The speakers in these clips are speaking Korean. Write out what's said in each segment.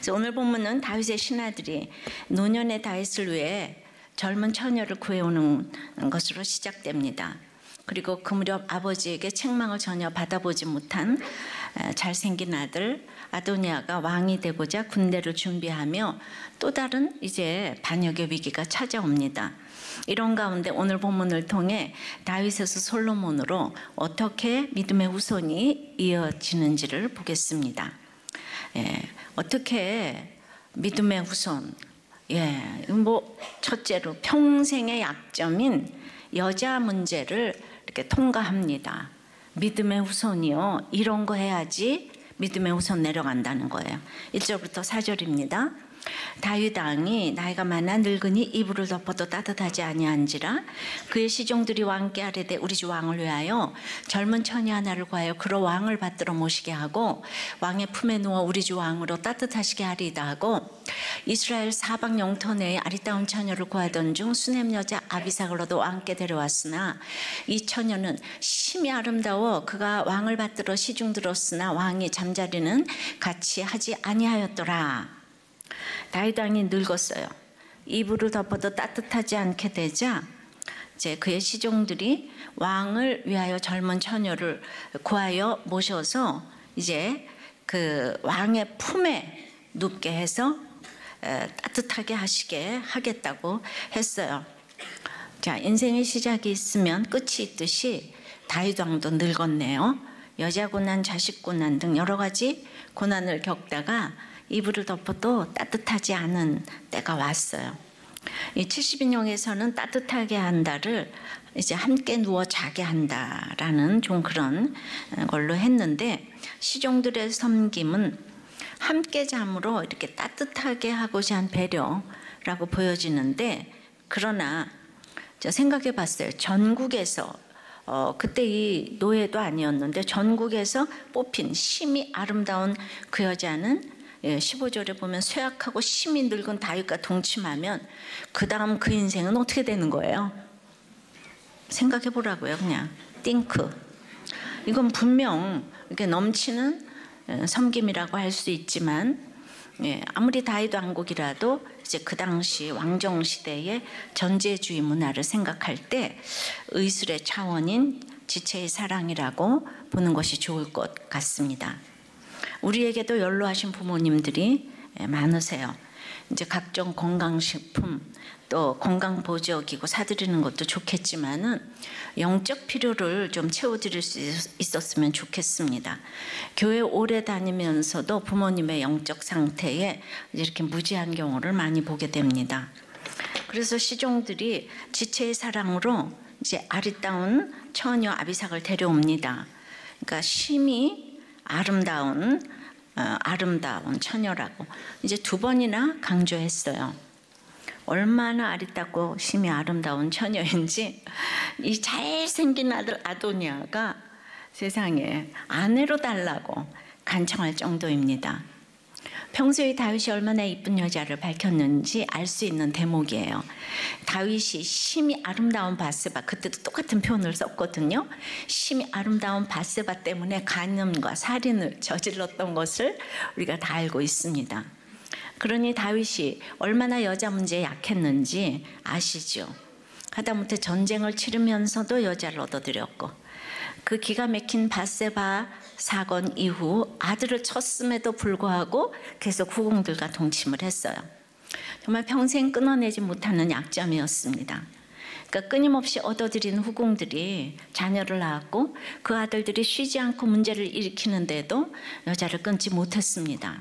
그래서 오늘 본문은 다윗의 신하들이 노년의 다윗을 위해 젊은 처녀를 구해오는 것으로 시작됩니다. 그리고 그 무렵 아버지에게 책망을 전혀 받아보지 못한 잘생긴 아들 아도니아가 왕이 되고자 군대를 준비하며 또 다른 이제 반역의 위기가 찾아옵니다. 이런 가운데 오늘 본문을 통해 다윗에서 솔로몬으로 어떻게 믿음의 후손이 이어지는지를 보겠습니다. 어떻게 믿음의 후손, 첫째로 평생의 약점인 여자 문제를 이렇게 통과합니다. 믿음의 후손이요, 이런 거 해야지 믿음의 후손 내려간다는 거예요. 1절부터 4절입니다. 다윗 왕이 나이가 많아 늙으니 이불을 덮어도 따뜻하지 아니한지라 그의 시종들이 왕께 아뢰되 우리 주 왕을 위하여 젊은 처녀 하나를 구하여 그로 왕을 받들어 모시게 하고 왕의 품에 누워 우리 주 왕으로 따뜻하시게 하리이다 하고 이스라엘 사방 영토 내에 아리따운 처녀를 구하던 중 수넴 여자 아비삭을 얻어 왕께 데려왔으나 이 처녀는 심히 아름다워 그가 왕을 받들어 시중 들었으나 왕이 잠자리는 같이 하지 아니하였더라. 다윗 왕이 늙었어요. 이불을 덮어도 따뜻하지 않게 되자 이제 그의 시종들이 왕을 위하여 젊은 처녀를 구하여 모셔서 이제 그 왕의 품에 눕게 해서 따뜻하게 하겠다고 했어요. 자, 인생의 시작이 있으면 끝이 있듯이 다윗 왕도 늙었네요. 여자 고난, 자식 고난 등 여러 가지 고난을 겪다가 이불을 덮어도 따뜻하지 않은 때가 왔어요. 이 70인용에서는 따뜻하게 한다를 이제 함께 누워 자게 한다라는 좀 그런 걸로 했는데 시종들의 섬김은 함께 잠으로 이렇게 따뜻하게 하고자 한 배려라고 보여지는데 그러나 제가 생각해 봤어요. 전국에서 그때 이 노예도 아니었는데 전국에서 뽑힌 심히 아름다운 그 여자는 15절에 보면 쇠약하고 심히 늙은 다윗과 동침하면 그 다음 그 인생은 어떻게 되는 거예요? 생각해 보라고요. 그냥 띵크. 이건 분명 이렇게 넘치는 섬김이라고 할 수 있지만 아무리 다윗 왕국이라도 이제 그 당시 왕정 시대의 전제주의 문화를 생각할 때 의술의 차원인 지체의 사랑이라고 보는 것이 좋을 것 같습니다. 우리에게도 연로하신 부모님들이 많으세요. 이제 각종 건강식품 또 건강보조기구 사드리는 것도 좋겠지만은 영적 필요를 좀 채워드릴 수 있었으면 좋겠습니다. 교회 오래 다니면서도 부모님의 영적 상태에 이렇게 무지한 경우를 많이 보게 됩니다. 그래서 시종들이 지체의 사랑으로 이제 아리따운 처녀 아비삭을 데려옵니다. 그러니까 심히 아름다운 처녀라고 이제 2번이나 강조했어요. 얼마나 아리따고 심히 아름다운 처녀인지 이 잘생긴 아들 아도니아가 세상에 아내로 달라고 간청할 정도입니다. 평소에 다윗이 얼마나 이쁜 여자를 밝혔는지 알 수 있는 대목이에요. 다윗이 심히 아름다운 바세바, 그때도 똑같은 표현을 썼거든요. 심히 아름다운 바세바 때문에 간음과 살인을 저질렀던 것을 우리가 다 알고 있습니다. 그러니 다윗이 얼마나 여자 문제에 약했는지 아시죠? 하다못해 전쟁을 치르면서도 여자를 얻어들였고 그 기가 막힌 바세바 사건 이후 아들을 쳤음에도 불구하고 계속 후궁들과 동침을 했어요. 정말 평생 끊어내지 못하는 약점이었습니다. 그러니까 끊임없이 얻어들인 후궁들이 자녀를 낳았고 그 아들들이 쉬지 않고 문제를 일으키는데도 여자를 끊지 못했습니다.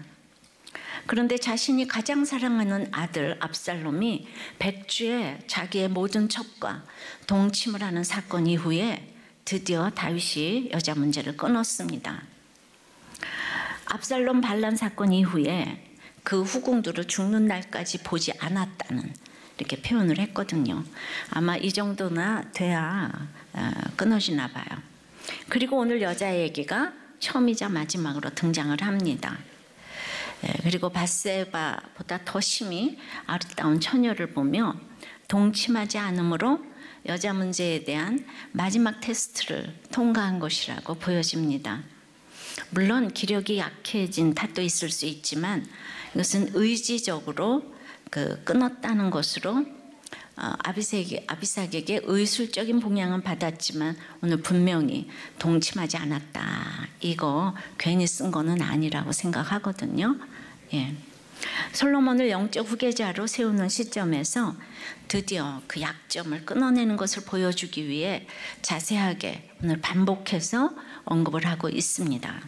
그런데 자신이 가장 사랑하는 아들 압살롬이 백주에 자기의 모든 첩과 동침을 하는 사건 이후에 드디어 다윗이 여자 문제를 끊었습니다. 압살롬 반란 사건 이후에 그 후궁들을 죽는 날까지 보지 않았다는 이렇게 표현을 했거든요. 아마 이 정도나 돼야 끊어지나 봐요. 그리고 오늘 여자 얘기가 처음이자 마지막으로 등장을 합니다. 그리고 밧세바보다 더 심히 아름다운 처녀를 보며 동침하지 않으므로 여자 문제에 대한 마지막 테스트를 통과한 것이라고 보여집니다. 물론 기력이 약해진 탓도 있을 수 있지만 이것은 의지적으로 끊었다는 것으로 아비삭에게 의술적인 봉양은 받았지만 오늘 분명히 동침하지 않았다. 이거 괜히 쓴 거는 아니라고 생각하거든요. 예. 솔로몬을 영적 후계자로 세우는 시점에서 드디어 그 약점을 끊어내는 것을 보여주기 위해 자세하게 오늘 반복해서 언급을 하고 있습니다.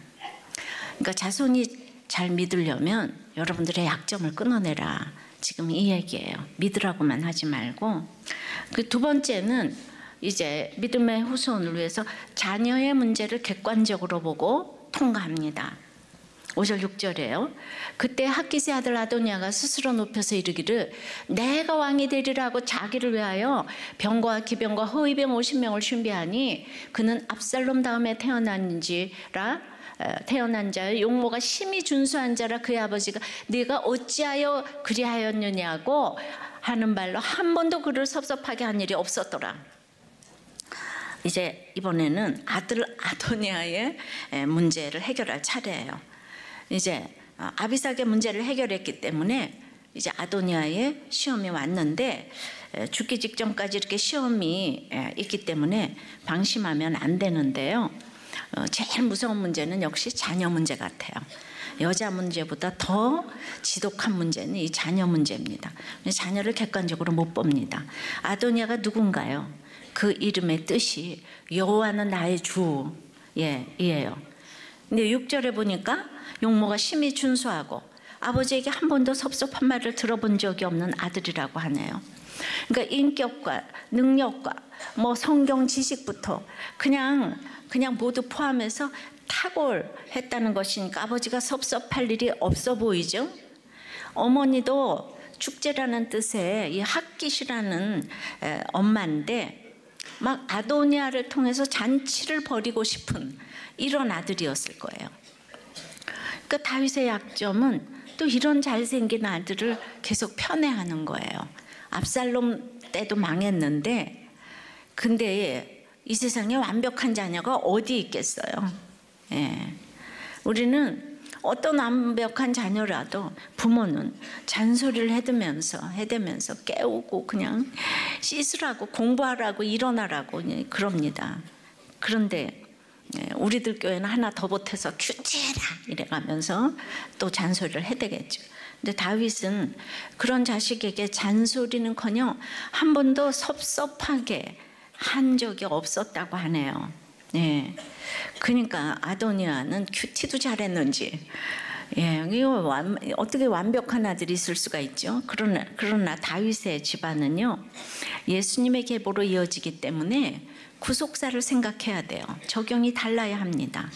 그러니까 자손이 잘 믿으려면 여러분들의 약점을 끊어내라. 지금 이 얘기예요. 믿으라고만 하지 말고. 그 두 번째는 이제 믿음의 후손을 위해서 자녀의 문제를 객관적으로 보고 통과합니다. 5절 6절이에요. 그때 핫깃의 아들 아도니아가 스스로 높여서 이르기를 내가 왕이 되리라고 자기를 위하여 병과 기병과 허위병 50명을 준비하니 그는 압살롬 다음에 태어난 자의 용모가 심히 준수한 자라 그의 아버지가 네가 어찌하여 그리하였느냐고 하는 말로 한 번도 그를 섭섭하게 한 일이 없었더라. 이제 이번에는 아들 아도니아의 문제를 해결할 차례예요. 이제 아비삭의 문제를 해결했기 때문에 이제 아도니아의 시험이 왔는데 죽기 직전까지 이렇게 시험이 있기 때문에 방심하면 안 되는데요. 제일 무서운 문제는 역시 자녀 문제 같아요. 여자 문제보다 더 지독한 문제는 이 자녀 문제입니다. 자녀를 객관적으로 못 봅니다. 아도니아가 누군가요? 그 이름의 뜻이 여호와는 나의 주, 이에요. 근데 6절에 보니까 용모가 심히 준수하고 아버지에게 한 번도 섭섭한 말을 들어본 적이 없는 아들이라고 하네요. 그러니까 인격과 능력과 뭐 성경 지식부터 그냥 모두 포함해서 탁월했다는 것이니까 아버지가 섭섭할 일이 없어 보이죠. 어머니도 축제라는 뜻의 이 핫깃이라는 엄마인데 막 아도니아를 통해서 잔치를 벌이고 싶은 이런 아들이었을 거예요. 그러니까 다윗의 약점은 또 이런 잘생긴 아들을 계속 편애하는 거예요. 압살롬 때도 망했는데 근데 이 세상에 완벽한 자녀가 어디 있겠어요. 예. 우리는 어떤 완벽한 자녀라도 부모는 잔소리를 해대면서 깨우고 그냥 씻으라고 공부하라고 일어나라고 그럽니다. 그런데 우리들 교회는 하나 더 보태서 큐티해라 이래가면서 또 잔소리를 해대겠죠. 근데 다윗은 그런 자식에게 잔소리는커녕 한 번도 섭섭하게 한 적이 없었다고 하네요. 네. 그러니까 아도니아는 큐티도 잘했는지, 이거 어떻게 완벽한 아들이 있을 수가 있죠? 그러나 다윗의 집안은요, 예수님의 계보로 이어지기 때문에 구속사를 생각해야 돼요. 적용이 달라야 합니다.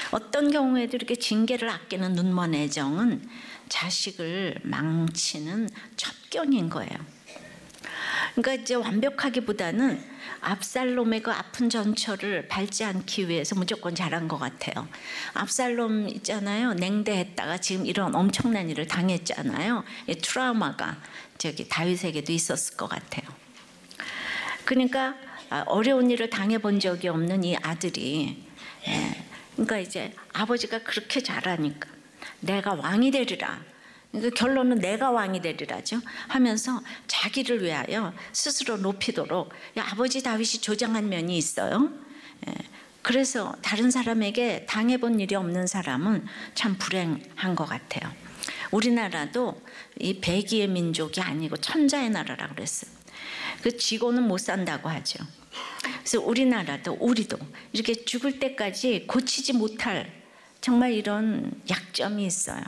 어떤 경우에도 이렇게 징계를 아끼는 눈먼 애정은 자식을 망치는 첩경인 거예요. 그러니까 이제 완벽하기보다는 압살롬의 그 아픈 전철을 밟지 않기 위해서 무조건 잘한 것 같아요. 압살롬 있잖아요. 냉대했다가 지금 이런 엄청난 일을 당했잖아요. 이 트라우마가 다윗에게도 있었을 것 같아요. 그러니까 어려운 일을 당해본 적이 없는 이 아들이, 그러니까 이제 아버지가 그렇게 잘하니까 내가 왕이 되리라. 그러니까 결론은 내가 왕이 되리라죠. 하면서 자기를 위하여 스스로 높이도록 아버지 다윗이 조장한 면이 있어요. 그래서 다른 사람에게 당해본 일이 없는 사람은 참 불행한 것 같아요. 우리나라도 이 백의의 민족이 아니고 천자의 나라라고 그랬어요. 그 지고는 못 산다고 하죠. 그래서 우리도 이렇게 죽을 때까지 고치지 못할 정말 이런 약점이 있어요.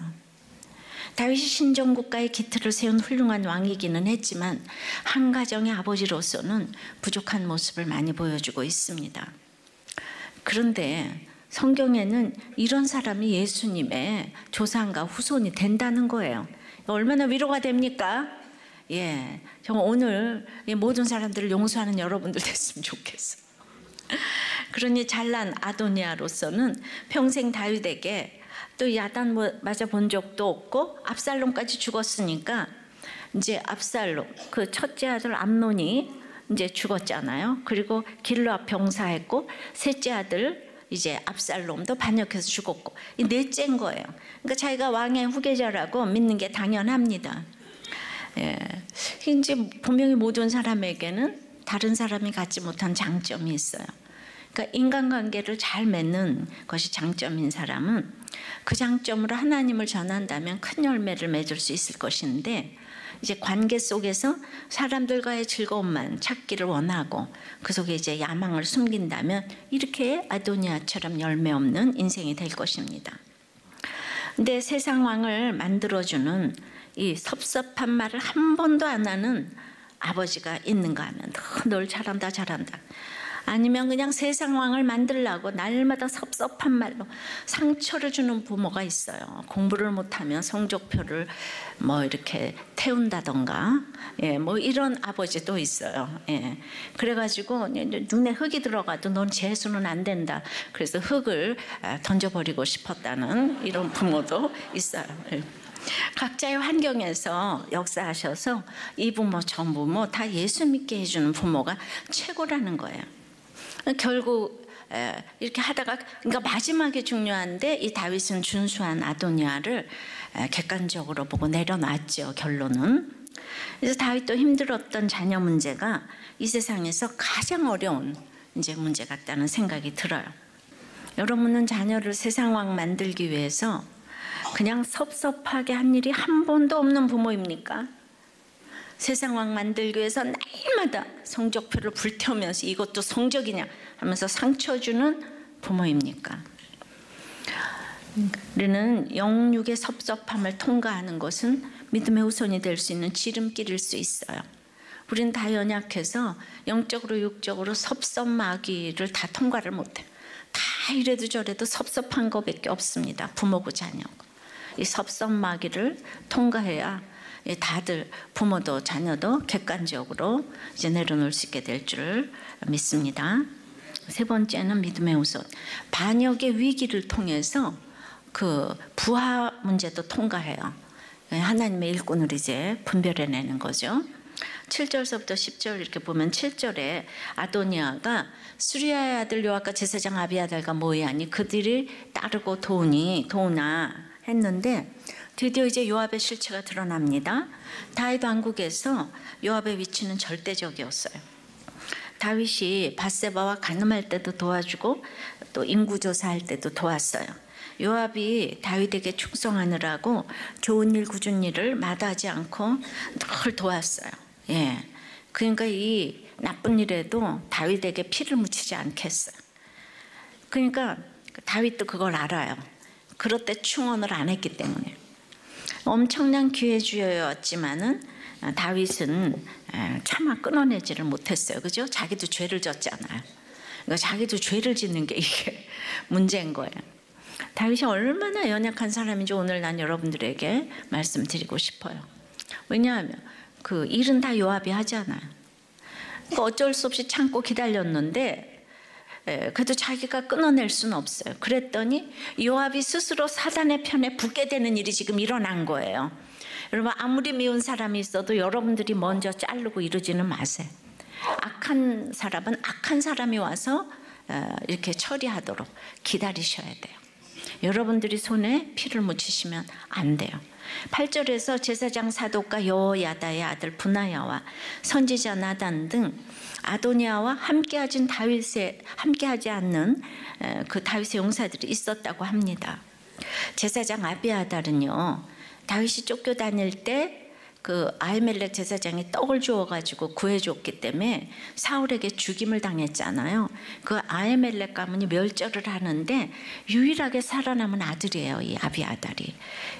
다윗이 신정국가의 기틀을 세운 훌륭한 왕이기는 했지만 한 가정의 아버지로서는 부족한 모습을 많이 보여주고 있습니다. 그런데 성경에는 이런 사람이 예수님의 조상과 후손이 된다는 거예요. 얼마나 위로가 됩니까? 정말 오늘 모든 사람들을 용서하는 여러분들 됐으면 좋겠어요. 그러니 잘난 아도니아로서는 평생 다윗에게 또 야단 맞아 본 적도 없고 압살롬까지 죽었으니까 이제 압살롬 그 첫째 아들 암논이 이제 죽었잖아요. 그리고 길르앗 병사했고 셋째 아들 이제 압살롬도 반역해서 죽었고 이 넷째인 거예요. 그러니까 자기가 왕의 후계자라고 믿는 게 당연합니다. 예. 이제 분명히 모든 사람에게는 다른 사람이 갖지 못한 장점이 있어요. 그러니까 인간관계를 잘 맺는 것이 장점인 사람은 그 장점으로 하나님을 전한다면 큰 열매를 맺을 수 있을 것인데, 이제 관계 속에서 사람들과의 즐거움만 찾기를 원하고 그 속에 이제 야망을 숨긴다면 이렇게 아도니아처럼 열매 없는 인생이 될 것입니다. 근데 세상 왕을 만들어주는 이 섭섭한 말을 한 번도 안 하는 아버지가 있는가 하면 널 잘한다 잘한다, 아니면 그냥 세상 왕을 만들려고 날마다 섭섭한 말로 상처를 주는 부모가 있어요. 공부를 못하면 성적표를 뭐 이렇게 태운다던가, 예, 뭐 이런 아버지도 있어요. 예, 그래가지고 눈에 흙이 들어가도 넌 재수는 안 된다, 그래서 흙을 던져버리고 싶었다는 이런 부모도 있어요. 예. 각자의 환경에서 역사하셔서 이 부모 저 부모 다 예수 믿게 해주는 부모가 최고라는 거예요. 결국 이렇게 하다가, 그러니까 마지막에 중요한데 이 다윗은 준수한 아도니아를 객관적으로 보고 내려놨죠. 결론은. 그래서 다윗도 힘들었던 자녀 문제가 이 세상에서 가장 어려운 이제 문제 같다는 생각이 들어요. 여러분은 자녀를 세상 왕 만들기 위해서 그냥 섭섭하게 한 일이 한 번도 없는 부모입니까? 세상 왕 만들기 위해서 날마다 성적표를 불태우면서 이것도 성적이냐 하면서 상처 주는 부모입니까? 우리는 영육의 섭섭함을 통과하는 것은 믿음의 후손이 될 수 있는 지름길일 수 있어요. 우리는 다 연약해서 영적으로 육적으로 섭섭마귀를 다 통과를 못해요. 다 이래도 저래도 섭섭한 것밖에 없습니다. 부모고 자녀고. 이 섭섭마귀를 통과해야 다들 부모도 자녀도 객관적으로 이제 내려놓을 수 있게 될 줄 믿습니다. 세 번째는 믿음의 후손. 반역의 위기를 통해서 그 부하 문제도 통과해요. 하나님의 일꾼을 이제 분별해내는 거죠. 7절서부터 10절 이렇게 보면 7절에 아도니아가 수리아의 아들 요압과 제사장 아비아달과 모이하니 그들이 따르고 도우나 했는데 드디어 이제 요압의 실체가 드러납니다. 다윗 왕국에서 요압의 위치는 절대적이었어요. 다윗이 밧세바와 간음할 때도 도와주고 또 인구조사할 때도 도왔어요. 요압이 다윗에게 충성하느라고 좋은 일 굳은 일을 마다하지 않고 늘 도왔어요. 예, 그러니까 이 나쁜 일에도 다윗에게 피를 묻히지 않겠어요. 그러니까 다윗도 그걸 알아요. 그럴 때 충원을 안 했기 때문에. 엄청난 기회주의였지만은 다윗은 차마 끊어내지를 못했어요. 그죠? 자기도 죄를 졌잖아요. 그러니까 자기도 죄를 짓는 게 이게 문제인 거예요. 다윗이 얼마나 연약한 사람인지 오늘 난 여러분들에게 말씀드리고 싶어요. 왜냐하면 그 일은 다 요압이 하잖아요. 그러니까 어쩔 수 없이 참고 기다렸는데 그래도 자기가 끊어낼 수는 없어요. 그랬더니 요압이 스스로 사단의 편에 붙게 되는 일이 지금 일어난 거예요. 여러분, 아무리 미운 사람이 있어도 여러분들이 먼저 자르고 이러지는 마세요. 악한 사람은 악한 사람이 와서 이렇게 처리하도록 기다리셔야 돼요. 여러분들이 손에 피를 묻히시면 안 돼요. 8절에서 제사장 사독과 여호야다의 아들 분하야와 선지자 나단 등 아도니아와 함께하지 않는 그 다윗의 용사들이 있었다고 합니다. 제사장 아비아달은요, 다윗이 쫓겨다닐 때 그 아히멜렉 제사장이 떡을 주어가지고 구해줬기 때문에 사울에게 죽임을 당했잖아요. 그 아히멜렉 가문이 멸절을 하는데 유일하게 살아남은 아들이에요, 이 아비아달이.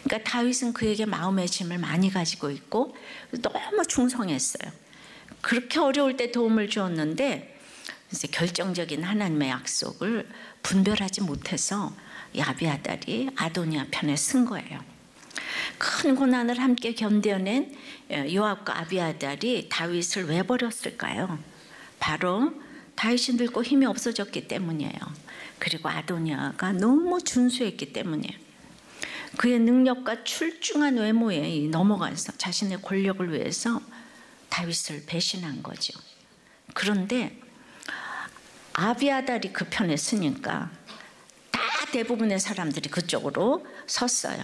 그러니까 다윗은 그에게 마음의 짐을 많이 가지고 있고 너무 충성했어요. 그렇게 어려울 때 도움을 주었는데 이제 결정적인 하나님의 약속을 분별하지 못해서 이 아비아달이 아도니아 편에 쓴 거예요. 큰 고난을 함께 견뎌낸 요압과 아비아달이 다윗을 왜 버렸을까요? 바로 다윗이 늙고 힘이 없어졌기 때문이에요. 그리고 아도니아가 너무 준수했기 때문이에요. 그의 능력과 출중한 외모에 넘어가서 자신의 권력을 위해서 다윗을 배신한 거죠. 그런데 아비아달이 그 편에 쓰니까 대부분의 사람들이 그쪽으로 섰어요.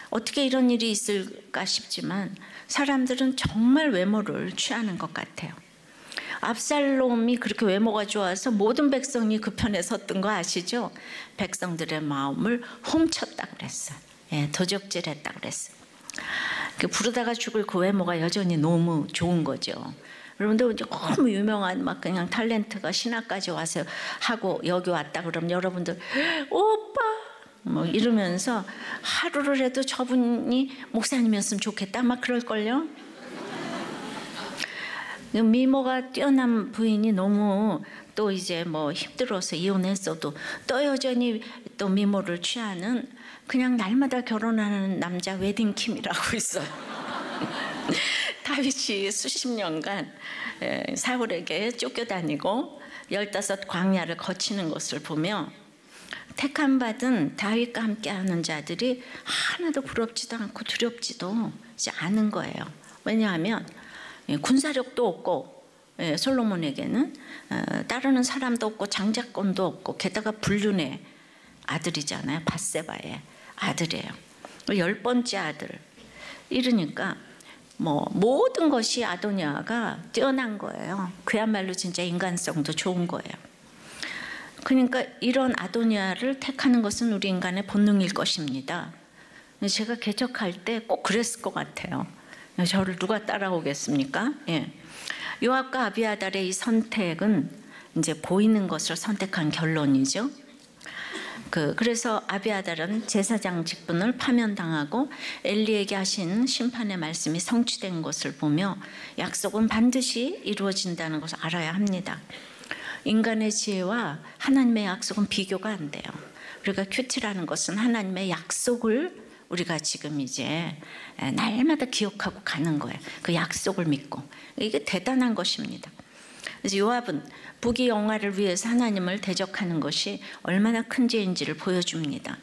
어떻게 이런 일이 있을까 싶지만 사람들은 정말 외모를 취하는 것 같아요. 압살롬이 그렇게 외모가 좋아서 모든 백성이 그 편에 섰던 거 아시죠? 백성들의 마음을 훔쳤다 그랬어요. 예, 도적질했다 그랬어요. 부르다가 죽을 그 외모가 여전히 너무 좋은 거죠. 여러분들 이제 너무 유명한 막 그냥 탤런트가 신화까지 와서 하고 여기 왔다 그러면 여러분들 오빠 뭐 이러면서 하루를 해도 저분이 목사님이었으면 좋겠다 막 그럴걸요. 미모가 뛰어난 부인이 너무 또 이제 뭐 힘들어서 이혼했어도 또 여전히 또 미모를 취하는 그냥 날마다 결혼하는 남자 웨딩킴이라고 있어요. 다윗이 수십 년간 사울에게 쫓겨다니고 15 광야를 거치는 것을 보며 택함받은 다윗과 함께하는 자들이 하나도 부럽지도 않고 두렵지도 않은 거예요. 왜냐하면 군사력도 없고 솔로몬에게는 따르는 사람도 없고 장자권도 없고 게다가 불륜의 아들이잖아요. 밧세바의 아들이에요. 10번째 아들. 이러니까 뭐 모든 것이 아도니아가 뛰어난 거예요. 그야말로 진짜 인간성도 좋은 거예요. 그러니까 이런 아도니아를 택하는 것은 우리 인간의 본능일 것입니다. 제가 개척할 때 꼭 그랬을 것 같아요. 저를 누가 따라오겠습니까? 예. 요압과 아비아달의 이 선택은 이제 보이는 것을 선택한 결론이죠. 그래서 아비아달은 제사장 직분을 파면당하고 엘리에게 하신 심판의 말씀이 성취된 것을 보며 약속은 반드시 이루어진다는 것을 알아야 합니다. 인간의 지혜와 하나님의 약속은 비교가 안 돼요. 우리가 큐티라는 것은 하나님의 약속을 우리가 지금 이제 날마다 기억하고 가는 거예요. 그 약속을 믿고. 이게 대단한 것입니다. 그래서 요압은 부귀 영화를 위해서 하나님을 대적하는 것이 얼마나 큰 죄인지를 보여줍니다.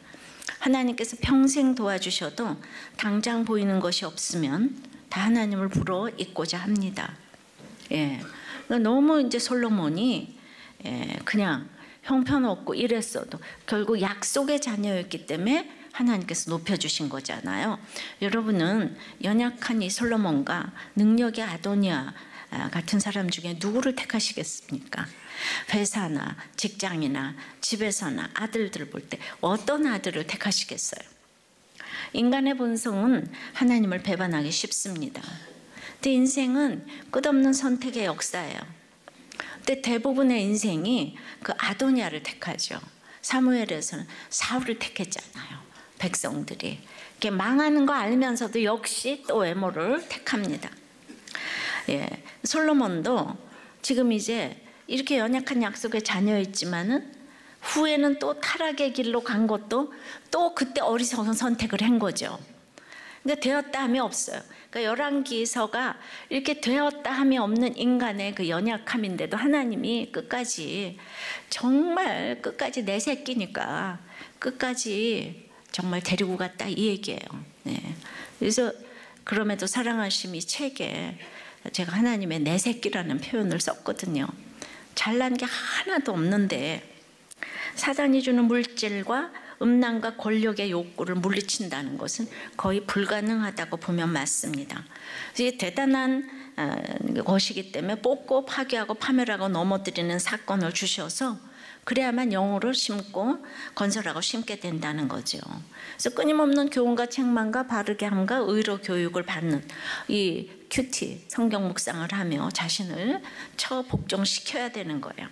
하나님께서 평생 도와주셔도 당장 보이는 것이 없으면 다 하나님을 불어 잊고자 합니다. 예. 너무 이제 솔로몬이 그냥 형편없고 이랬어도 결국 약속의 자녀였기 때문에 하나님께서 높여주신 거잖아요. 여러분은 연약한 이 솔로몬과 능력의 아도니아 같은 사람 중에 누구를 택하시겠습니까? 회사나 직장이나 집에서나 아들들 볼 때 어떤 아들을 택하시겠어요? 인간의 본성은 하나님을 배반하기 쉽습니다. 근데 인생은 끝없는 선택의 역사예요. 근데 대부분의 인생이 그 아도니아를 택하죠. 사무엘에서는 사울을 택했잖아요. 백성들이 이렇게 망하는 거 알면서도 역시 또 외모를 택합니다. 예, 솔로몬도 지금 이제 이렇게 연약한 약속의 자녀였지만은 후에는 또 타락의 길로 간 것도 또 그때 어리석은 선택을 한 거죠. 그러니까 되었다 함이 없어요. 그러니까 열왕기서가 이렇게 되었다 함이 없는 인간의 그 연약함인데도 하나님이 끝까지 정말 끝까지 내 새끼니까 끝까지 정말 데리고 갔다 이 얘기예요. 네. 그래서 그럼에도 사랑하심이 책에 제가 하나님의 내 새끼라는 표현을 썼거든요. 잘난 게 하나도 없는데 사단이 주는 물질과 음란과 권력의 욕구를 물리친다는 것은 거의 불가능하다고 보면 맞습니다. 이게 대단한 것이기 때문에 뽑고 파괴하고 파멸하고 넘어뜨리는 사건을 주셔서 그래야만 영으로 심고 건설하고 심게 된다는 거죠. 그래서 끊임없는 교훈과 책망과 바르게 함과 의로 교육을 받는 이 큐티 성경 묵상을 하며 자신을 처복종시켜야 되는 거예요.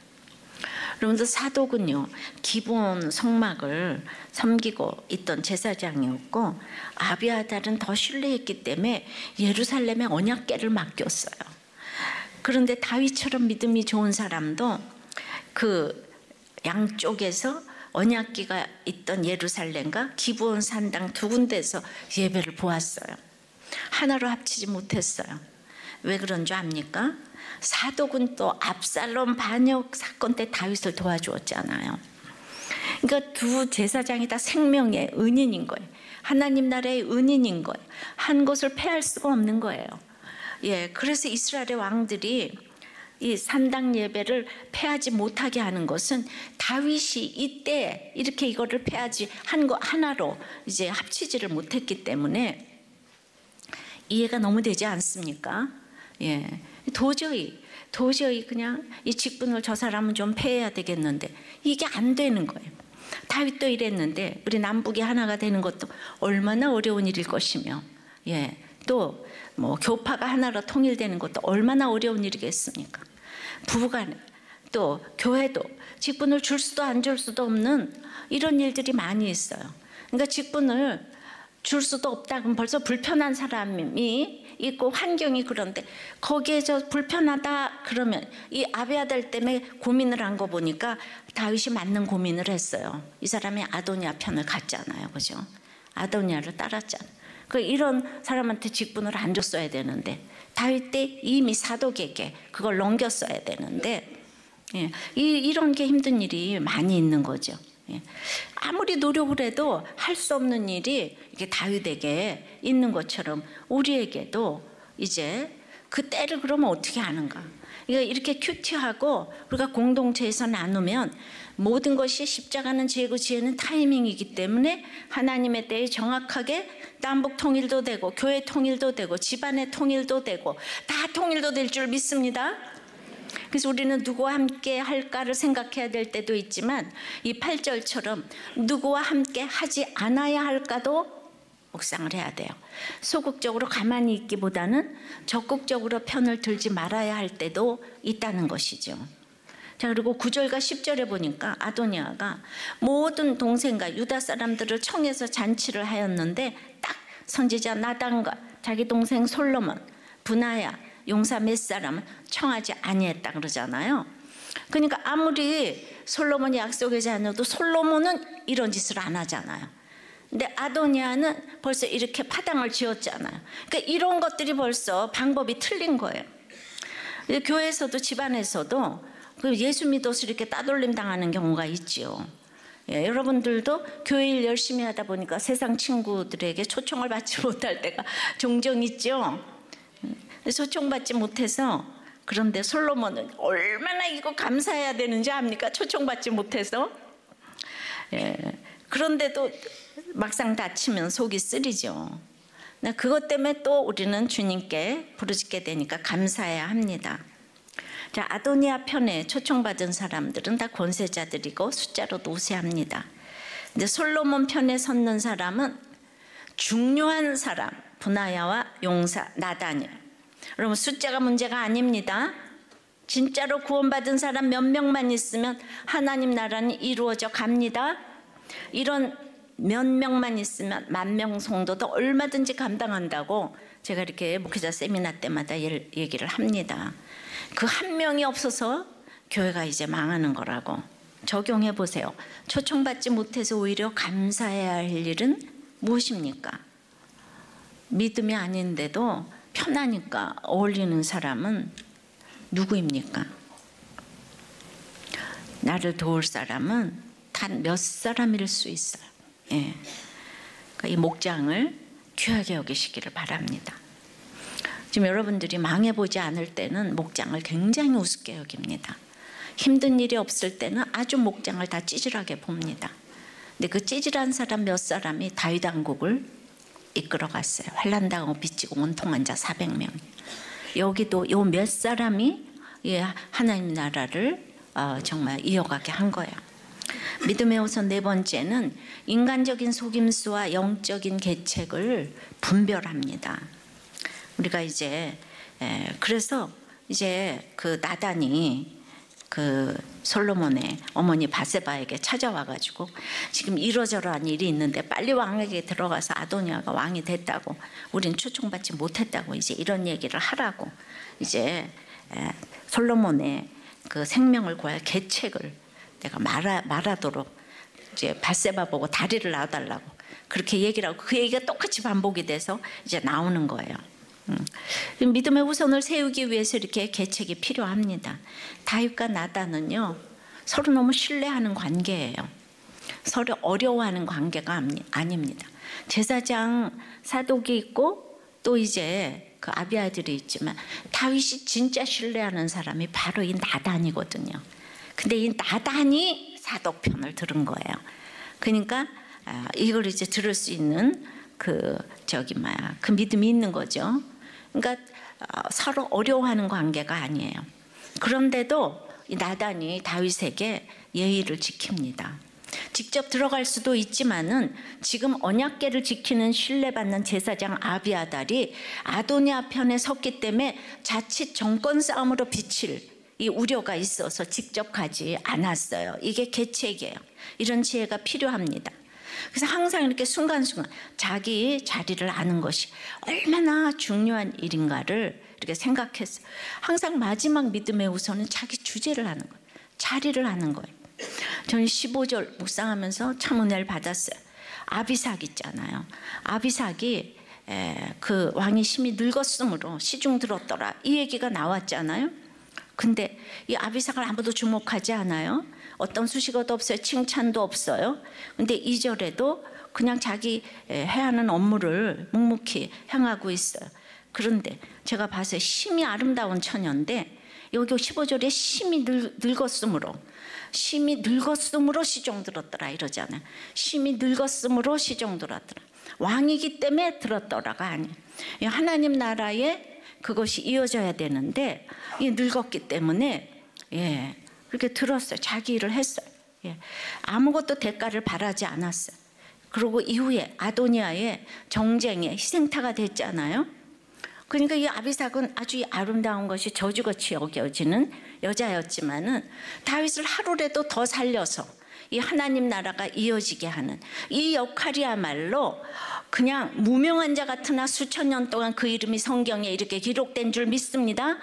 여러분들 사독은요 기본 성막을 섬기고 있던 제사장이었고 아비아달은 더 신뢰했기 때문에 예루살렘에 언약궤를 맡겼어요. 그런데 다윗처럼 믿음이 좋은 사람도 그 양쪽에서 언약궤가 있던 예루살렘과 기브온 산당 두 군데에서 예배를 보았어요. 하나로 합치지 못했어요. 왜 그런 줄 압니까? 사독은 또 압살롬 반역 사건 때 다윗을 도와주었잖아요. 그러니까 두 제사장이 다 생명의 은인인 거예요. 하나님 나라의 은인인 거예요. 한 곳을 패할 수가 없는 거예요. 예, 그래서 이스라엘의 왕들이 이 산당 예배를 패하지 못하게 하는 것은 다윗이 이때 이렇게 이거를 패하지 한 거 하나로 이제 합치지를 못했기 때문에 이해가 너무 되지 않습니까? 예, 도저히 그냥 이 직분을 저 사람은 좀 패해야 되겠는데 이게 안 되는 거예요. 다윗도 이랬는데 우리 남북이 하나가 되는 것도 얼마나 어려운 일일 것이며, 예, 또 뭐 교파가 하나로 통일되는 것도 얼마나 어려운 일이겠습니까? 부부간에 또 교회도 직분을 줄 수도 안 줄 수도 없는 이런 일들이 많이 있어요. 그러니까 직분을 줄 수도 없다 그럼 벌써 불편한 사람이 있고 환경이 그런데 거기에 저 불편하다 그러면 이 아비아달 때문에 고민을 한 거 보니까 다윗이 맞는 고민을 했어요. 이 사람이 아도니아 편을 갔잖아요, 그죠? 아도니아를 따랐잖아요. 그 이런 사람한테 직분을 안 줬어야 되는데 다윗 때 이미 사독에게 그걸 넘겼어야 되는데, 예, 이런 게 힘든 일이 많이 있는 거죠. 예. 아무리 노력을 해도 할 수 없는 일이 이게 다윗에게 있는 것처럼 우리에게도 이제 그 때를 그러면 어떻게 하는가? 이렇게 큐티하고 우리가 공동체에서 나누면 모든 것이 십자가는 지혜고 지혜는 타이밍이기 때문에 하나님의 때에 정확하게 남북 통일도 되고 교회 통일도 되고 집안의 통일도 되고 다 통일도 될 줄 믿습니다. 그래서 우리는 누구와 함께 할까를 생각해야 될 때도 있지만 이 8절처럼 누구와 함께 하지 않아야 할까도 묵상을 해야 돼요. 소극적으로 가만히 있기보다는 적극적으로 편을 들지 말아야 할 때도 있다는 것이죠. 자, 그리고 9절과 10절에 보니까 아도니아가 모든 동생과 유다 사람들을 청해서 잔치를 하였는데 딱 선지자 나단과 자기 동생 솔로몬, 분하야, 용사 몇 사람은 청하지 아니했다 그러잖아요. 그러니까 아무리 솔로몬이 약속의 자녀도 솔로몬은 이런 짓을 안 하잖아요. 근데 아도니아는 벌써 이렇게 파당을 지었잖아요. 그러니까 이런 것들이 벌써 방법이 틀린 거예요. 교회에서도 집안에서도 예수 믿어서 이렇게 따돌림 당하는 경우가 있지요. 예, 여러분들도 교회 일 열심히 하다 보니까 세상 친구들에게 초청을 받지 못할 때가 종종 있죠. 초청받지 못해서, 그런데 솔로몬은 얼마나 이거 감사해야 되는지 압니까? 초청받지 못해서. 예, 그런데도 막상 다치면 속이 쓰리죠. 그것 때문에 또 우리는 주님께 부르짖게 되니까 감사해야 합니다. 자, 아도니아 편에 초청받은 사람들은 다 권세자들이고 숫자로도 우세합니다. 근데 솔로몬 편에 섰는 사람은 중요한 사람, 분하야와 용사 나단이에요. 여러분, 숫자가 문제가 아닙니다. 진짜로 구원받은 사람 몇 명만 있으면 하나님 나라는 이루어져 갑니다. 이런 몇 명만 있으면 10,000명 성도도 얼마든지 감당한다고 제가 이렇게 목회자 세미나 때마다 얘기를 합니다. 그 한 명이 없어서 교회가 이제 망하는 거라고. 적용해 보세요. 초청받지 못해서 오히려 감사해야 할 일은 무엇입니까? 믿음이 아닌데도 편하니까 어울리는 사람은 누구입니까? 나를 도울 사람은 단 몇 사람일 수 있어요. 예. 그러니까 이 목장을 귀하게 여기시기를 바랍니다. 지금 여러분들이 망해보지 않을 때는 목장을 굉장히 우습게 여깁니다. 힘든 일이 없을 때는 아주 목장을 다 찌질하게 봅니다. 근데 그 찌질한 사람 몇 사람이 다윗 왕국을 이끌어갔어요. 환난당하고 빚지고 원통한 자 400명. 여기도 요 몇 사람이 하나님 나라를 정말 이어가게 한 거예요. 믿음의 우선 네 번째는 인간적인 속임수와 영적인 계책을 분별합니다. 우리가 이제 그래서 이제 그 나단이 그 솔로몬의 어머니 바세바에게 찾아와가지고 지금 이러저러한 일이 있는데 빨리 왕에게 들어가서 아도니아가 왕이 됐다고, 우린 초청받지 못했다고 이제 이런 얘기를 하라고 이제 솔로몬의 그 생명을 구할 계책을 내가 말하도록 이제 바세바 보고 다리를 놔달라고 그렇게 얘기를 하고 그 얘기가 똑같이 반복이 돼서 이제 나오는 거예요. 믿음의 후손을 세우기 위해서 이렇게 계책이 필요합니다. 다윗과 나단은요 서로 너무 신뢰하는 관계예요. 서로 어려워하는 관계가 아닙니다. 제사장 사독이 있고 또 이제 그 아비아들이 있지만 다윗이 진짜 신뢰하는 사람이 바로 이 나단이거든요. 근데 이 나단이 사독편을 들은 거예요. 그러니까 이걸 이제 들을 수 있는 그 믿음이 있는 거죠. 그러니까 서로 어려워하는 관계가 아니에요. 그런데도 이 나단이 다윗에게 예의를 지킵니다. 직접 들어갈 수도 있지만은 지금 언약궤를 지키는 신뢰받는 제사장 아비아달이 아도니아 편에 섰기 때문에 자칫 정권 싸움으로 비칠 이 우려가 있어서 직접 가지 않았어요. 이게 계책이에요. 이런 지혜가 필요합니다. 그래서 항상 이렇게 순간순간 자기 자리를 아는 것이 얼마나 중요한 일인가를 이렇게 생각했어요. 항상 마지막 믿음의 우선은 자기 주제를 아는 거예요. 자리를 아는 거예요. 저는 15절 묵상하면서 참 은혜를 받았어요. 아비삭 있잖아요. 아비삭이 그 왕이 심히 늙었으므로 시중 들었더라 이 얘기가 나왔잖아요. 근데 이 아비삭을 아무도 주목하지 않아요. 어떤 수식어도 없어요. 칭찬도 없어요. 근데 2절에도 그냥 자기 해야 하는 업무를 묵묵히 행하고 있어요. 그런데 제가 봐서 심히 아름다운 처녀인데 여기 15절에 심히 늙었으므로 시종 들었더라 이러잖아요. 심히 늙었으므로 시종 들었더라. 왕이기 때문에 들었더라가 아니에요. 하나님 나라에 그것이 이어져야 되는데 늙었기 때문에 그렇게 들었어요. 자기 일을 했어요. 아무것도 대가를 바라지 않았어요. 그리고 이후에 아도니아의 정쟁에 희생타가 됐잖아요. 그러니까 이 아비삭은 아주 아름다운 것이 저주같이 여겨지는 여자였지만은 다윗을 하루라도 더 살려서 이 하나님 나라가 이어지게 하는 이 역할이야말로 그냥 무명한 자 같으나 수천 년 동안 그 이름이 성경에 이렇게 기록된 줄 믿습니다.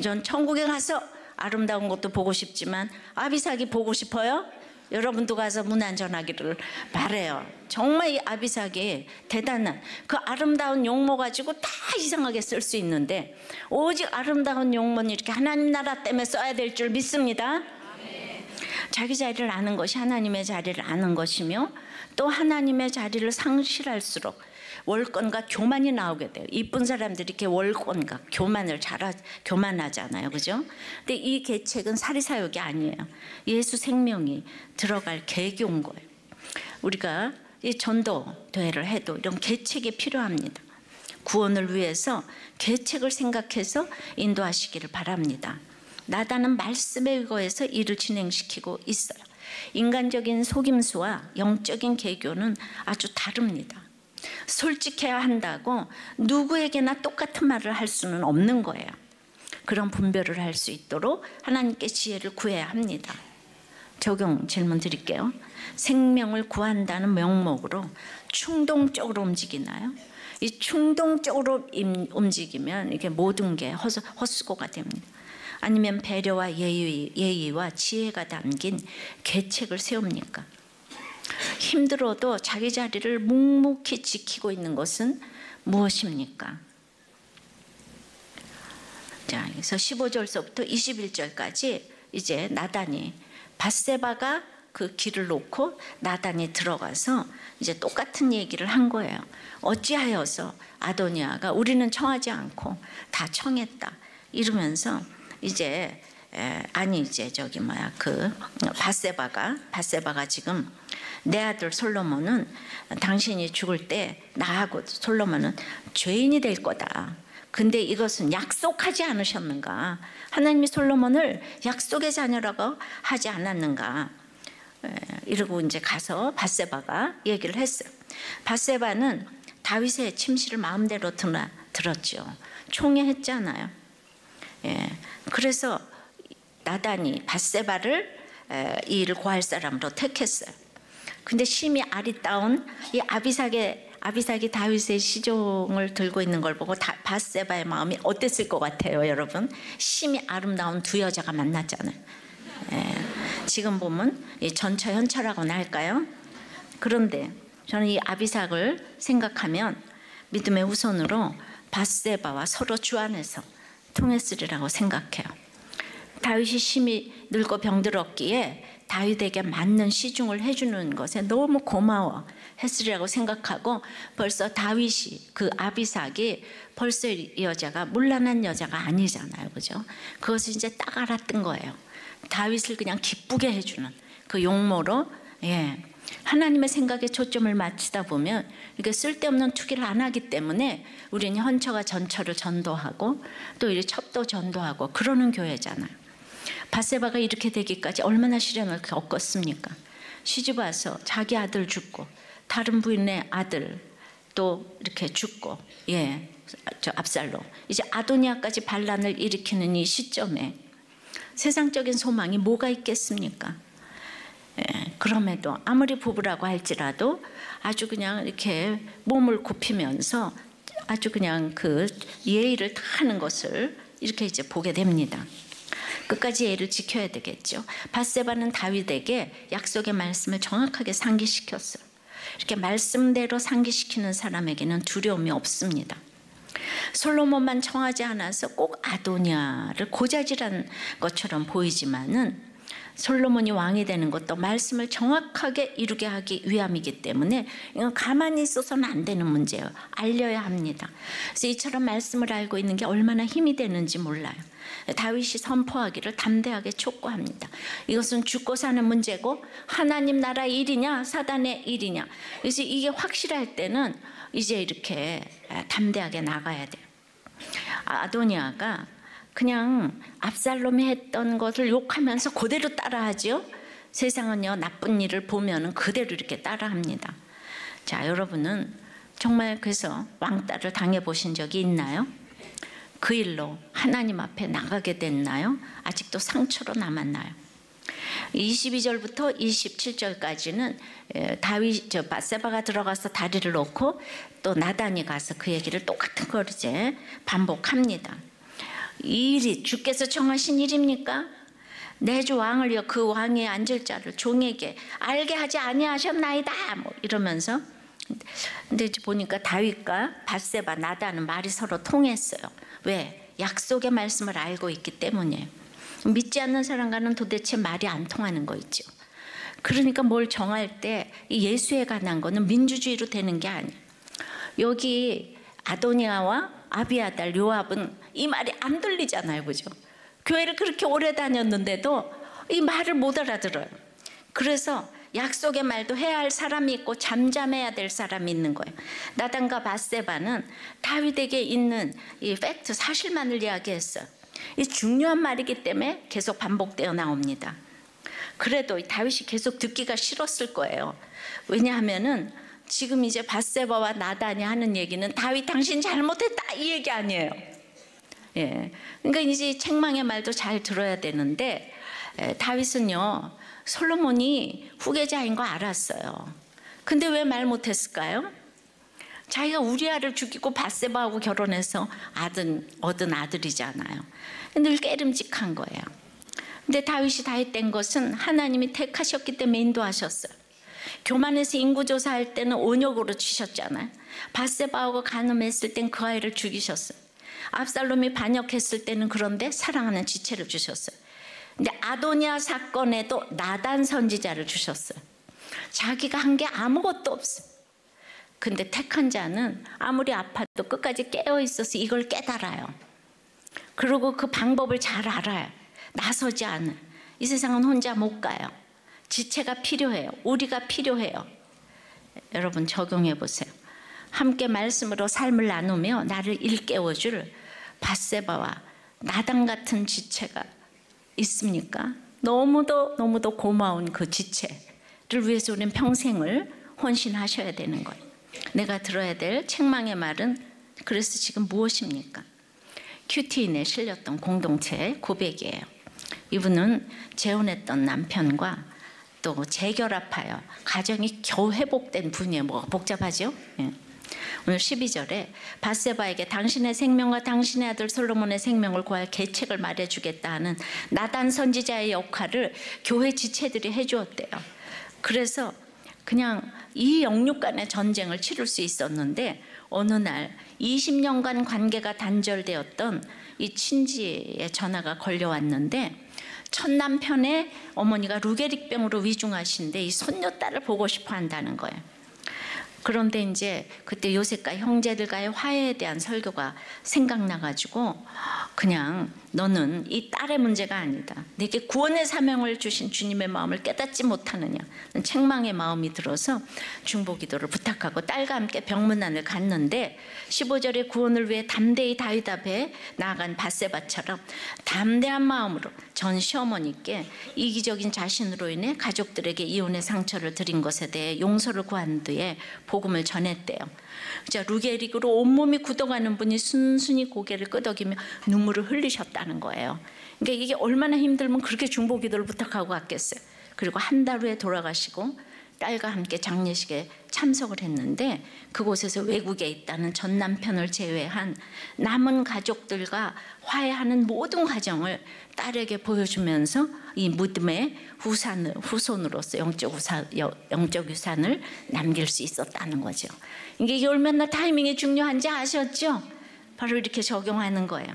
전 천국에 가서 아름다운 것도 보고 싶지만 아비삭이 보고 싶어요? 여러분도 가서 문안전하기를 바래요. 정말 이 아비삭이 대단한 그 아름다운 용모 가지고 다 이상하게 쓸 수 있는데 오직 아름다운 용모는 이렇게 하나님 나라 때문에 써야 될 줄 믿습니다. 자기 자리를 아는 것이 하나님의 자리를 아는 것이며 또 하나님의 자리를 상실할수록 월권과 교만이 나오게 돼요. 이쁜 사람들이 이렇게 월권과 교만하잖아요. 그죠? 근데 이 계책은 사리사욕이 아니에요. 예수 생명이 들어갈 계획인 거예요. 우리가 이 전도대회를 해도 이런 계책이 필요합니다. 구원을 위해서 계책을 생각해서 인도하시기를 바랍니다. 나단은 말씀에 의거해서 일을 진행시키고 있어요. 인간적인 속임수와 영적인 계교는 아주 다릅니다. 솔직해야 한다고 누구에게나 똑같은 말을 할 수는 없는 거예요. 그런 분별을 할 수 있도록 하나님께 지혜를 구해야 합니다. 적용 질문 드릴게요. 생명을 구한다는 명목으로 충동적으로 움직이나요? 이 충동적으로 움직이면 이게 모든 게 헛수고가 됩니다. 아니면 배려와 예의와 지혜가 담긴 계책을 세웁니까? 힘들어도 자기 자리를 묵묵히 지키고 있는 것은 무엇입니까? 자, 그래서 15절서부터 21절까지 이제 나단이 밧세바가 그 길을 놓고 나단이 들어가서 이제 똑같은 얘기를 한 거예요. 어찌하여서 아도니아가 우리는 청하지 않고 다 청했다 이러면서 이제 그 밧세바가 지금 내 아들 솔로몬은 당신이 죽을 때 나하고 솔로몬은 죄인이 될 거다. 근데 이것은 약속하지 않으셨는가? 하나님이 솔로몬을 약속의 자녀라고 하지 않았는가? 이러고 이제 가서 밧세바가 얘기를 했어요. 밧세바는 다윗의 침실을 마음대로 들었죠. 총애했잖아요. 그래서 나단이 밧세바를 이 일을 고할 사람으로 택했어요. 근데 심히 아리따운 이 아비삭이 다윗의 시종을 들고 있는 걸 보고 밧세바의 마음이 어땠을 것 같아요, 여러분? 심히 아름다운 두 여자가 만났잖아요. 지금 보면 전처현처라고나 할까요? 그런데 저는 이 아비삭을 생각하면 믿음의 우선으로 밧세바와 서로 주 안에서 통했으리라고 생각해요. 다윗이 심히 늙고 병들었기에 다윗에게 맞는 시중을 해주는 것에 너무 고마워 했으리라고 생각하고, 벌써 다윗이, 그 아비삭이 벌써 이 여자가 문란한 여자가 아니잖아요, 그죠? 그것을 이제 딱 알았던 거예요. 다윗을 그냥 기쁘게 해주는 그 용모로, 하나님의 생각에 초점을 맞추다 보면 이게 쓸데없는 투기를 안 하기 때문에 우리는 헌처가 전처를 전도하고 또 이 첩도 전도하고 그러는 교회잖아요. 밧세바가 이렇게 되기까지 얼마나 시련을 겪었습니까? 시집 와서 자기 아들 죽고 다른 부인의 아들 또 이렇게 죽고, 저 압살롬, 이제 아도니아까지 반란을 일으키는 이 시점에 세상적인 소망이 뭐가 있겠습니까? 그럼에도 아무리 부부라고 할지라도 아주 그냥 이렇게 몸을 굽히면서 아주 그냥 그 예의를 다 하는 것을 이렇게 이제 보게 됩니다. 끝까지 예의를 지켜야 되겠죠. 밧세바는 다윗에게 약속의 말씀을 정확하게 상기시켰어요. 이렇게 말씀대로 상기시키는 사람에게는 두려움이 없습니다. 솔로몬만 청하지 않아서 꼭 아도니아를 고자질한 것처럼 보이지만은 솔로몬이 왕이 되는 것도 말씀을 정확하게 이루게 하기 위함이기 때문에 이건 가만히 있어서는 안 되는 문제예요. 알려야 합니다. 그래서 이처럼 말씀을 알고 있는 게 얼마나 힘이 되는지 몰라요. 다윗이 선포하기를 담대하게 촉구합니다. 이것은 죽고 사는 문제고 하나님 나라 일이냐 사단의 일이냐. 그래서 이게 확실할 때는 이제 이렇게 담대하게 나가야 돼요. 아도니아가 그냥 압살롬이 했던 것을 욕하면서 그대로 따라하죠. 세상은요, 나쁜 일을 보면 그대로 이렇게 따라합니다. 자, 여러분은 정말 그래서 왕따를 당해보신 적이 있나요? 그 일로 하나님 앞에 나가게 됐나요? 아직도 상처로 남았나요? 22절부터 27절까지는 밧세바가 들어가서 다리를 놓고 또 나단이 가서 그 얘기를 똑같은 걸 이제 반복합니다. 이 일이 주께서 정하신 일입니까? 내 주 왕을요, 그 왕에 앉을 자를 종에게 알게 하지 아니하셨나이다, 뭐 이러면서. 근데 이제 보니까 다윗과 밧세바, 나단은 말이 서로 통했어요. 왜? 약속의 말씀을 알고 있기 때문이에요. 믿지 않는 사람과는 도대체 말이 안 통하는 거 있죠. 그러니까 뭘 정할 때 예수에 관한 거는 민주주의로 되는 게 아니에요. 여기 아도니아와 아비아달, 요압은 이 말이 안 들리잖아요, 그죠? 교회를 그렇게 오래 다녔는데도 이 말을 못 알아들어요. 그래서 약속의 말도 해야 할 사람이 있고 잠잠해야 될 사람이 있는 거예요. 나단과 밧세바는 다윗에게 있는 이 팩트, 사실만을 이야기했어요. 이 중요한 말이기 때문에 계속 반복되어 나옵니다. 그래도 다윗이 계속 듣기가 싫었을 거예요. 왜냐하면은 지금 이제 밧세바와 나단이 하는 얘기는 다윗 당신 잘못했다 이 얘기 아니에요. 그러니까 이제 책망의 말도 잘 들어야 되는데 다윗은요, 솔로몬이 후계자인 거 알았어요. 근데 왜 말 못했을까요? 자기가 우리아를 죽이고 밧세바하고 결혼해서 얻은 아들이잖아요. 늘 깨름직한 거예요. 근데 다윗이 다윗된 것은 하나님이 택하셨기 때문에 인도하셨어요. 교만해서 인구조사할 때는 온역으로 치셨잖아요. 밧세바하고 간음했을 땐 그 아이를 죽이셨어요. 압살롬이 반역했을 때는 그런데 사랑하는 지체를 주셨어요. 근데 아도니아 사건에도 나단 선지자를 주셨어요. 자기가 한 게 아무것도 없어요. 근데 택한 자는 아무리 아파도 끝까지 깨어 있어서 이걸 깨달아요. 그리고 그 방법을 잘 알아요. 나서지 않은. 이 세상은 혼자 못 가요. 지체가 필요해요. 우리가 필요해요. 여러분 적용해 보세요. 함께 말씀으로 삶을 나누며 나를 일깨워줄 밧세바와 나단 같은 지체가 있습니까? 너무도 고마운 그 지체를 위해서 우리는 평생을 헌신하셔야 되는 거예요. 내가 들어야 될 책망의 말은 그래서 지금 무엇입니까? 큐티인에 실렸던 공동체의 고백이에요. 이분은 재혼했던 남편과 또 재결합하여 가정이 겨우 회복된 분이에요. 뭐가 복잡하죠? 오늘 12절에 밧세바에게 당신의 생명과 당신의 아들 솔로몬의 생명을 구할 계책을 말해주겠다 하는 나단 선지자의 역할을 교회 지체들이 해주었대요. 그래서 그냥 이 영육 간의 전쟁을 치를 수 있었는데 어느 날 20년간 관계가 단절되었던 이 친지의 전화가 걸려왔는데 첫 남편의 어머니가 루게릭병으로 위중하신데 이 손녀딸을 보고 싶어 한다는 거예요. 그런데 이제 그때 요셉과 형제들과의 화해에 대한 설교가 생각나가지고 그냥 너는 이 딸의 문제가 아니다. 내게 구원의 사명을 주신 주님의 마음을 깨닫지 못하느냐. 책망의 마음이 들어서 중보기도를 부탁하고 딸과 함께 병문안을 갔는데 15절에 구원을 위해 담대히 다윗 앞에 나아간 밧세바처럼 담대한 마음으로 전 시어머니께 이기적인 자신으로 인해 가족들에게 이혼의 상처를 드린 것에 대해 용서를 구한 뒤에 복음을 전했대요. 루게릭으로 온몸이 굳어가는 분이 순순히 고개를 끄덕이며 눈물을 흘리셨다는 거예요. 그러니까 이게 얼마나 힘들면 그렇게 중보기도를 부탁하고 갔겠어요. 그리고 한 달 후에 돌아가시고 딸과 함께 장례식에 참석을 했는데 그곳에서 외국에 있다는 전 남편을 제외한 남은 가족들과 화해하는 모든 과정을 딸에게 보여주면서 이 믿음의 후손으로서 영적 유산을 남길 수 있었다는 거죠. 이게 얼마나 타이밍이 중요한지 아셨죠? 바로 이렇게 적용하는 거예요.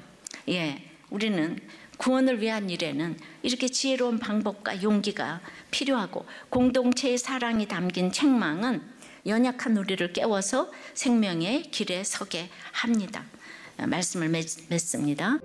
예, 우리는 구원을 위한 일에는 이렇게 지혜로운 방법과 용기가 필요하고 공동체의 사랑이 담긴 책망은 연약한 우리를 깨워서 생명의 길에 서게 합니다. 말씀을 맺습니다.